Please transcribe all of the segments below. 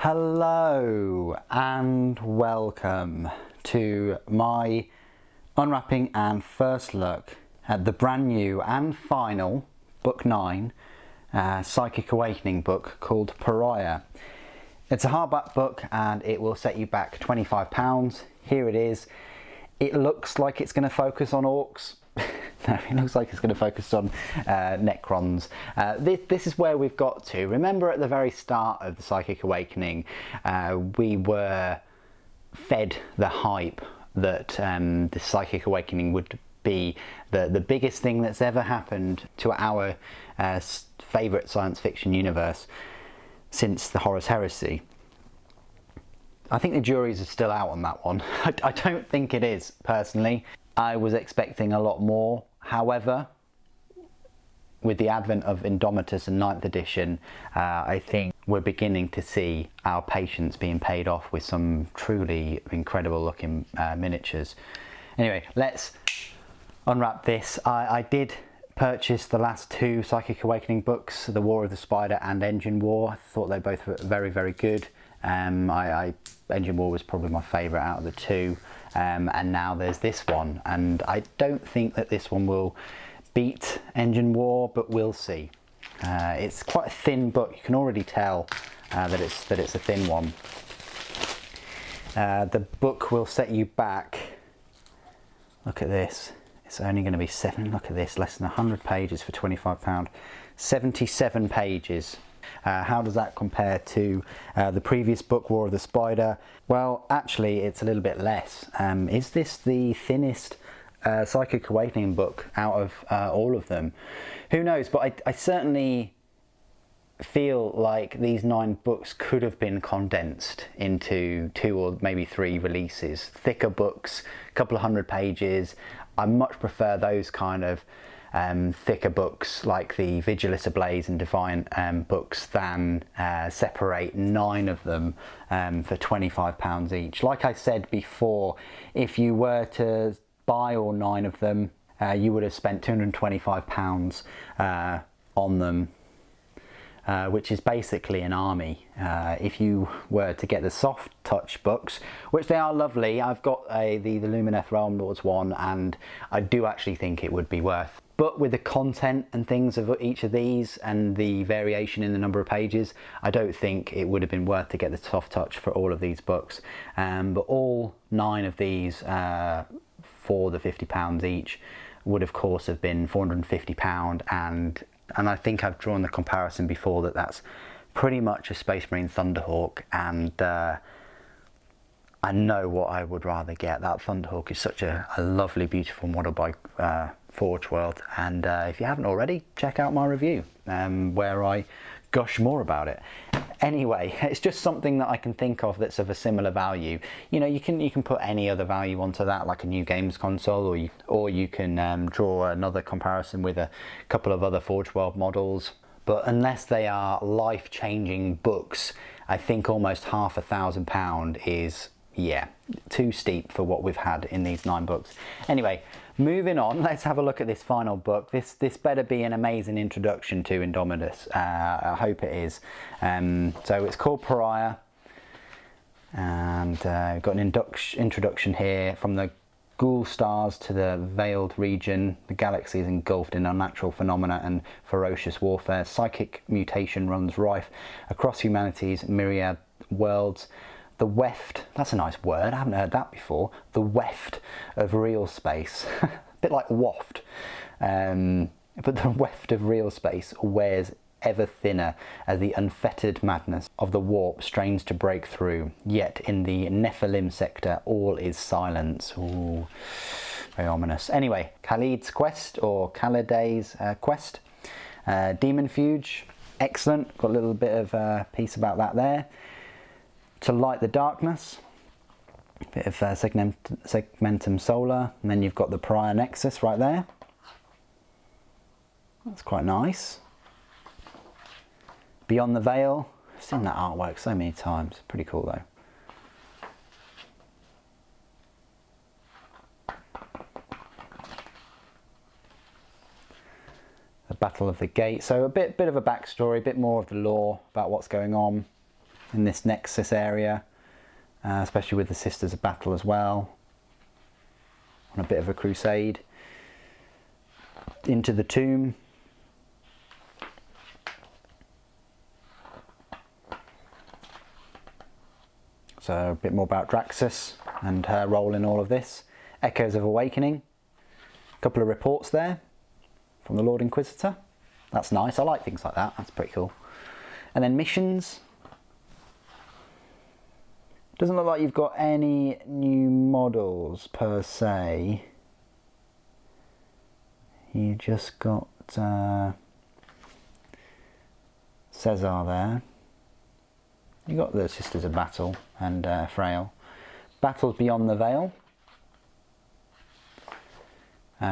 Hello and welcome to my unwrapping and first look at the brand new and final book 9 Psychic Awakening book called Pariah. It's a hardback book and it will set you back £25. Here it is. It looks like it's going to focus on orcs. No, it looks like it's going to focus on Necrons. This is where we've got to. Remember at the very start of the Psychic Awakening, we were fed the hype that the Psychic Awakening would be the biggest thing that's ever happened to our favourite science fiction universe since the Horus Heresy. I think the juries are still out on that one. I don't think it is, personally. I was expecting a lot more. However, with the advent of Indomitus and 9th edition, I think we're beginning to see our patience being paid off with some truly incredible looking miniatures. Anyway, let's unwrap this. I did purchase the last 2 Psychic Awakening books, The War of the Spider and Engine War. I thought they both were very, very good. Engine War was probably my favourite out of the 2. And now there's this one, and I don't think that this one will beat Engine War, but we'll see. It's quite a thin book. You can already tell that it's a thin one. The book will set you back. Look at this. It's only going to be look at this, less than 100 pages for £25. 77 pages. How does that compare to the previous book, War of the Spider? Well, actually, it's a little bit less. Is this the thinnest Psychic Awakening book out of all of them? Who knows, but I certainly feel like these 9 books could have been condensed into 2 or maybe 3 releases. Thicker books, a couple of 100 pages. I much prefer those kind of thicker books like the Vigilis Ablaze and Defiant books than separate 9 of them for £25 each. Like I said before, if you were to buy all 9 of them, you would have spent £225 on them, which is basically an army. If you were to get the soft touch books, which they are lovely, I've got the Lumineth Realm Lords one, and I do actually think it would be worth. But with the content and things of each of these and the variation in the number of pages, I don't think it would have been worth to get the soft touch for all of these books. But all 9 of these for the £50 each would of course have been £450, and I think I've drawn the comparison before that that's pretty much a Space Marine Thunderhawk, and I know what I would rather get. That Thunderhawk is such a lovely, beautiful model by Forge World, and if you haven't already, check out my review where I gush more about it. Anyway, it's just something that I can think of that's of a similar value. You know, you can put any other value onto that, like a new games console, or you can draw another comparison with a couple of other Forge World models. But unless they are life-changing books, I think almost £500,000 is, yeah, too steep for what we've had in these 9 books. Anyway, moving on, let's have a look at this final book. This better be an amazing introduction to Indomitus. I hope it is. So it's called Pariah, and we've got an introduction here. From the Ghoul stars to the veiled region, the galaxy is engulfed in unnatural phenomena and ferocious warfare. Psychic mutation runs rife across humanity's myriad worlds. The weft, that's a nice word, I haven't heard that before. The weft of real space, a bit like waft, but the weft of real space wears ever thinner as the unfettered madness of the warp strains to break through. Yet in the Nephilim sector, all is silence. Ooh, very ominous. Anyway, Khalid's quest, or Khaliday's quest. Demon Fuge, excellent, got a little bit of piece about that there. To light the darkness, a bit of Segmentum Solar, and then you've got the Pariah Nexus right there. That's quite nice. Beyond the Veil, I've seen that artwork so many times, pretty cool though. The Battle of the Gate, so a bit of a backstory, a bit more of the lore about what's going on. in this Nexus area, especially with the Sisters of Battle as well, on a bit of a crusade. Into the Tomb. So a bit more about Draxus and her role in all of this. Echoes of Awakening. A couple of reports there from the Lord Inquisitor. That's nice, I like things like that, that's pretty cool. And then missions. Doesn't look like you've got any new models per se. You just got Caesar there. You got the Sisters of Battle and Frail. Battles Beyond the Veil.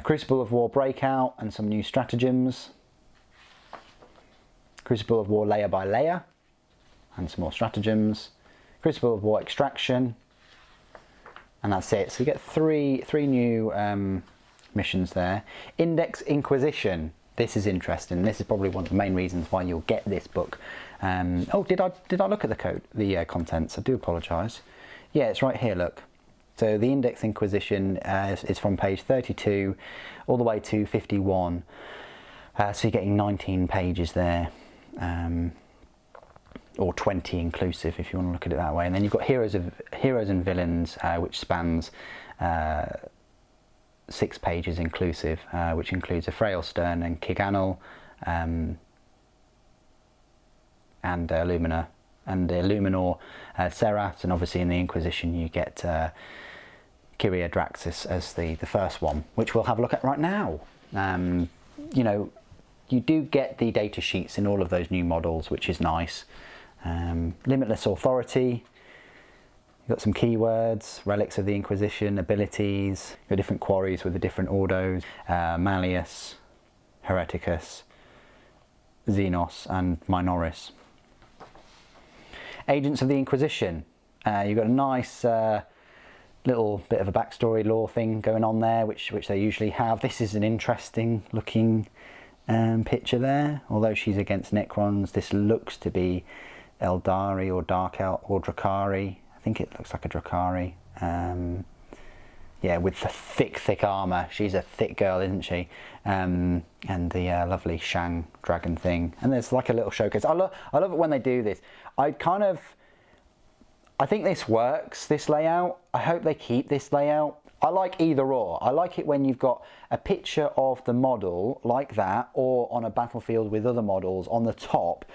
Crucible of War Breakout and some new stratagems. Crucible of War Layer by Layer and some more stratagems. Crucible of War Extraction, and that's it. So you get three new missions there. Index Inquisition. This is interesting. This is probably one of the main reasons why you'll get this book. Oh, did I look at the contents? I do apologise. Yeah, it's right here. Look. So the Index Inquisition is from page 32 all the way to 51. So you're getting 19 pages there. Or 20 inclusive, if you want to look at it that way. And then you've got Heroes and Villains, which spans 6 pages inclusive, which includes a Frailstern and Kiganel, and Lumina and Illuminor, Serat, and obviously in the Inquisition you get Kyria Draxus as the first one, which we'll have a look at right now. You know, you do get the data sheets in all of those new models, which is nice. Limitless Authority, you've got some keywords, Relics of the Inquisition, abilities, your different quarries with the different ordos, Malleus, Hereticus, Xenos and Minoris. Agents of the Inquisition, you've got a nice little bit of a backstory lore thing going on there, which they usually have. This is an interesting looking picture there. Although she's against Necrons, this looks to be Eldari or Dark Elf or Drakari. I think it looks like a Drakari. Yeah, with the thick armour. She's a thick girl, isn't she? And the lovely Shang dragon thing. And there's like a little showcase. I love it when they do this. I think this works, this layout. I hope they keep this layout. I like either or. I like it when you've got a picture of the model like that, or on a battlefield with other models on the top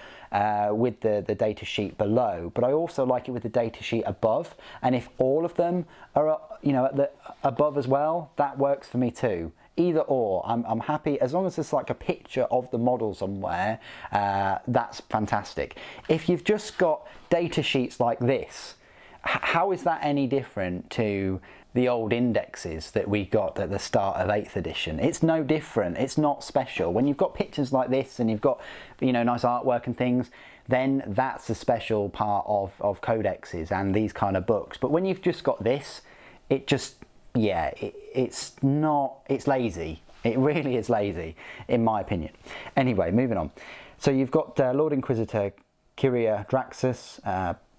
with the data sheet below. But I also like it with the data sheet above. And if all of them are, you know, at the above as well, that works for me too. Either or, I'm happy as long as there's like a picture of the model somewhere. That's fantastic. If you've just got data sheets like this, how is that any different to the old indexes that we got at the start of 8th edition? It's no different. It's not special. When you've got pictures like this and you've got, you know, nice artwork and things, then that's a special part of codexes and these kind of books. But when you've just got this, it just, yeah, it's lazy. It really is lazy, in my opinion. Anyway, moving on. So you've got Lord Inquisitor Kyria Draxus.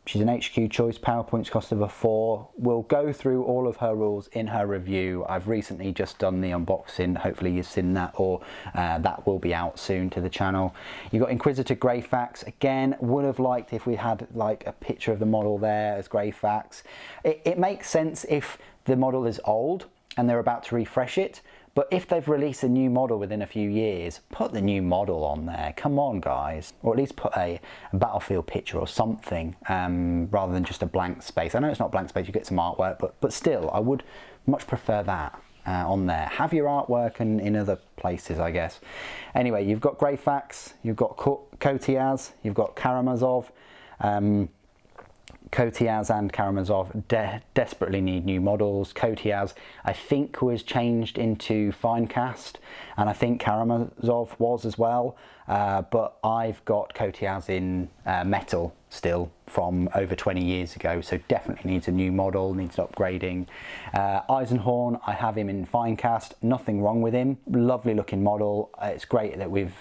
She's an HQ choice, power points cost of a 4. We'll go through all of her rules in her review. I've recently just done the unboxing. Hopefully you've seen that, or that will be out soon to the channel. You've got Inquisitor Greyfax. Again, would have liked if we had like a picture of the model there as Greyfax. It makes sense if the model is old and they're about to refresh it. But if they've released a new model within a few years, put the new model on there. Come on, guys. Or at least put a battlefield picture or something, rather than just a blank space. I know it's not blank space, you get some artwork, but still, I would much prefer that on there. Have your artwork in other places, I guess. Anyway, you've got Greyfax, you've got Kotiaz, you've got Karamazov. Kotiaz and Karamazov desperately need new models. Kotiaz, I think, was changed into Finecast, and I think Karamazov was as well. But I've got Kotiaz in metal still from over 20 years ago, so definitely needs a new model, needs upgrading. Eisenhorn, I have him in Finecast. Nothing wrong with him. Lovely looking model. It's great that we've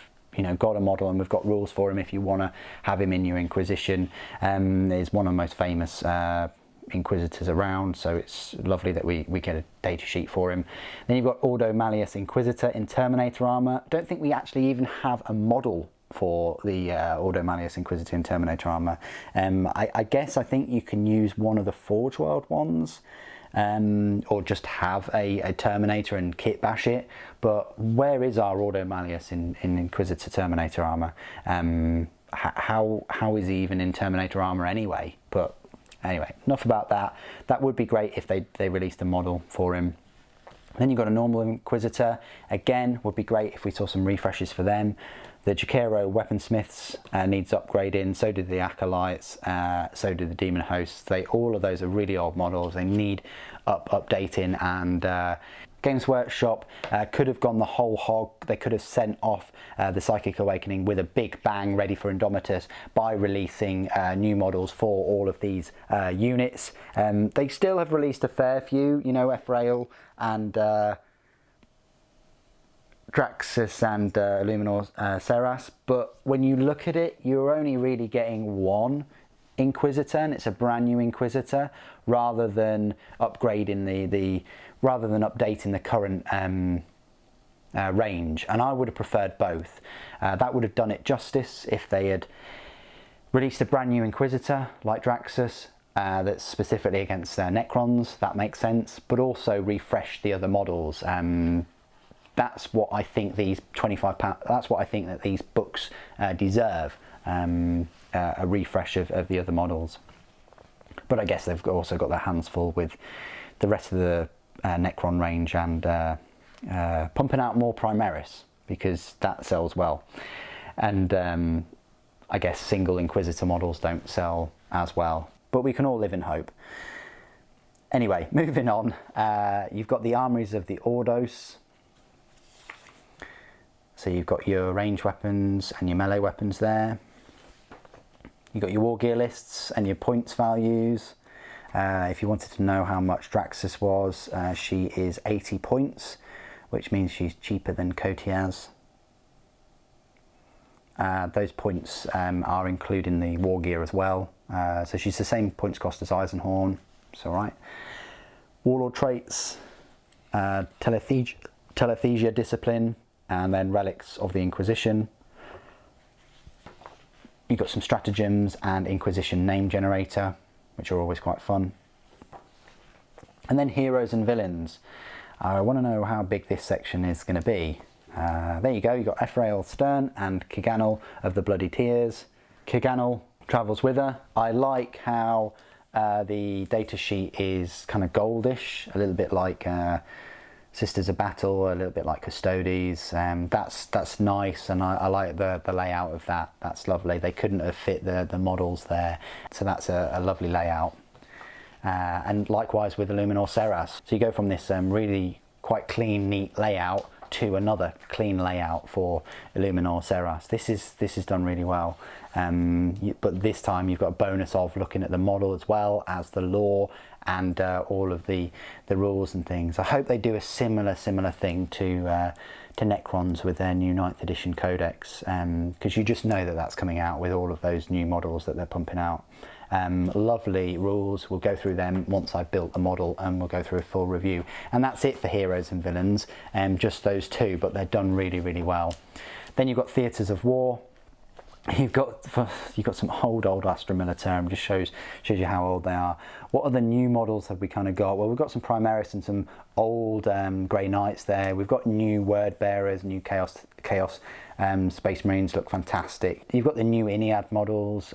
got a model and we've got rules for him if you want to have him in your Inquisition. He's one of the most famous Inquisitors around, so it's lovely that we get a data sheet for him. Then you've got Ordo Malleus Inquisitor in Terminator armor. I don't think we actually even have a model for the Ordo Malleus Inquisitor in Terminator armor. I think you can use one of the Forge World ones, or just have a Terminator and kit bash it. But where is our Ordo Malleus in Inquisitor Terminator armor? How is he even in Terminator armor anyway? But anyway, enough about that. That would be great if they released a model for him. Then you've got a normal Inquisitor. Again, would be great if we saw some refreshes for them. The Jakiro Weaponsmiths needs upgrading, so do the Acolytes, so do the Demon Hosts. All of those are really old models. They need updating, and Games Workshop could have gone the whole hog. They could have sent off the Psychic Awakening with a big bang ready for Indomitus by releasing new models for all of these units. They still have released a fair few, Ephrael and Draxus and Illuminor Seras, but when you look at it, you're only really getting one Inquisitor, and it's a brand new Inquisitor, rather than upgrading rather than updating the current range. And I would have preferred both. That would have done it justice if they had released a brand new Inquisitor like Draxus that's specifically against Necrons. That makes sense, but also refresh the other models. That's what I think these £25. That's what I think that these books deserve. A refresh of the other models. But I guess they've also got their hands full with the rest of the Necron range and pumping out more Primaris, because that sells well. And I guess single Inquisitor models don't sell as well. But we can all live in hope. Anyway, moving on. You've got the armories of the Ordos. So you've got your range weapons and your melee weapons there. You've got your war gear lists and your points values. If you wanted to know how much Draxus was, she is 80 points, which means she's cheaper than Kotiaz. Those points are including the war gear as well. So she's the same points cost as Eisenhorn. It's all right. Warlord traits, Telethesia discipline, and then relics of the Inquisition. You've got some stratagems and Inquisition name generator, which are always quite fun. And then heroes and villains. I want to know how big this section is going to be. There you go, you've got Ephrael Stern and Kiganel of the Bloody Tears. Kiganel travels with her. I like how the data sheet is kind of goldish, a little bit like Sisters of Battle, a little bit like Custodes. That's nice, and I like the layout of that. That's lovely. They couldn't have fit the models there, so that's a lovely layout. And likewise with Illuminor Seras. So you go from this really quite clean, neat layout to another clean layout for Illuminor Seras. This is done really well. But this time you've got a bonus of looking at the model as well as the lore and all of the rules and things. I hope they do a similar thing to Necrons with their new 9th edition codex, because you just know that that's coming out with all of those new models that they're pumping out. Lovely rules. We'll go through them once I've built the model, and we'll go through a full review. And that's it for heroes and villains, just those two, but they're done really well. Then you've got Theatres of War. You've got some old Astra Militarum. Just shows you how old they are. What other new models have we kind of got? Well, we've got some Primaris and some old Grey Knights there. We've got new Word Bearers, new Chaos Space Marines look fantastic. You've got the new Inead models,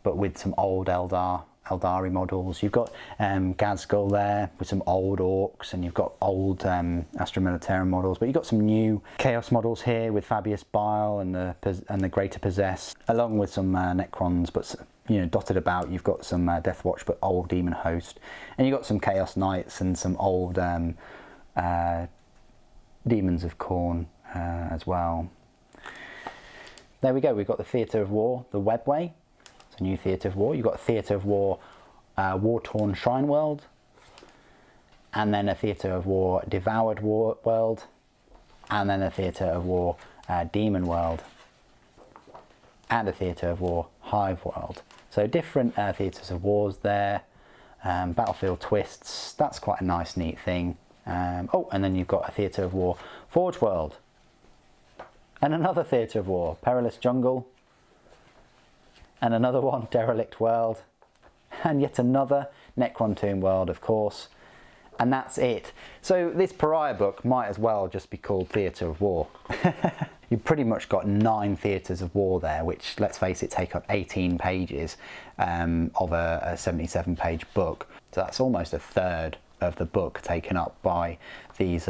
but with some old Eldari models. You've got Gazgul there with some old Orcs, and you've got old Astra Militarum models, but you've got some new Chaos models here with Fabius Bile and the Greater Possessed, along with some Necrons, but dotted about. You've got some Death Watch, but old Demon Host, and you've got some Chaos Knights and some old Demons of Khorne as well. There we go. We've got the Theatre of War, the Webway. It's a new Theatre of War. You've got a Theatre of War, War-Torn Shrine World, and then a Theatre of War, Devoured World, and then a Theatre of War, Demon World, and a Theatre of War, Hive World. So different theatres of wars there. Battlefield Twists, that's quite a nice, neat thing. Oh, and then you've got a Theatre of War, Forge World. And another Theatre of War, Perilous Jungle. And another one, Derelict World. And yet another, Necron Tomb World, of course. And that's it. So this Pariah book might as well just be called Theatre of War. You've pretty much got 9 theatres of war there, which, let's face it, take up 18 pages of a 77-page book. So that's almost a third of the book taken up by these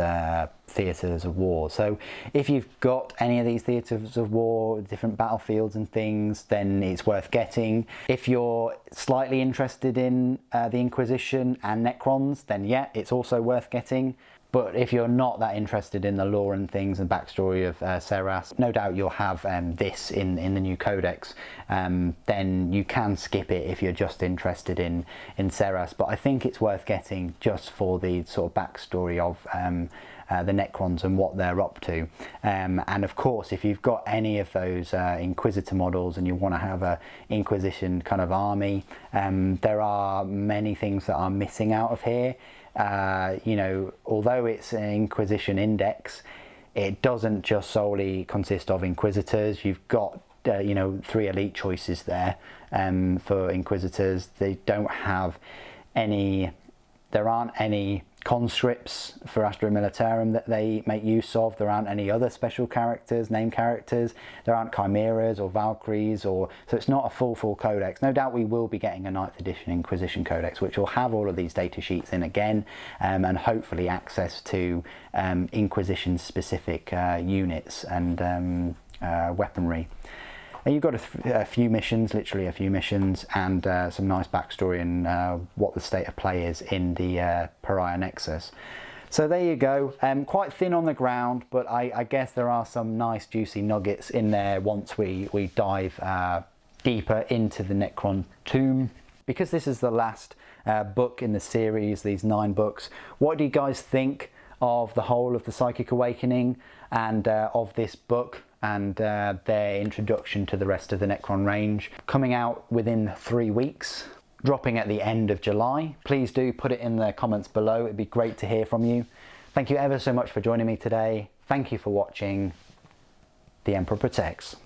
theatres of war. So if you've got any of these theatres of war, different battlefields and things, then it's worth getting. If you're slightly interested in the Inquisition and Necrons, then yeah, it's also worth getting. But if you're not that interested in the lore and things and backstory of Seras, no doubt you'll have this in the new codex. Then you can skip it if you're just interested in Seras. But I think it's worth getting just for the sort of backstory of the Necrons and what they're up to. And of course, if you've got any of those Inquisitor models and you want to have a Inquisition kind of army, there are many things that are missing out of here. You know, although it's an Inquisition index, it doesn't just solely consist of Inquisitors. You've got, you know, 3 elite choices there for Inquisitors. They don't have any, there aren't any conscripts for Astra Militarum that they make use of. There aren't any other special characters, name characters. There aren't chimeras or Valkyries, or so it's not a full codex. No doubt we will be getting a 9th edition Inquisition codex, which will have all of these data sheets in again, and hopefully access to Inquisition specific units and weaponry. And you've got a few missions, literally a few missions, and some nice backstory and what the state of play is in the Pariah Nexus. So there you go. Quite thin on the ground, but I guess there are some nice juicy nuggets in there once we dive deeper into the Necron Tomb. Because this is the last book in the series, these 9 books, what do you guys think of the whole of the Psychic Awakening and of this book and their introduction to the rest of the Necron range? Coming out within 3 weeks, dropping at the end of July. Please do put it in the comments below. It'd be great to hear from you. Thank you ever so much for joining me today. Thank you for watching. The Emperor Protects.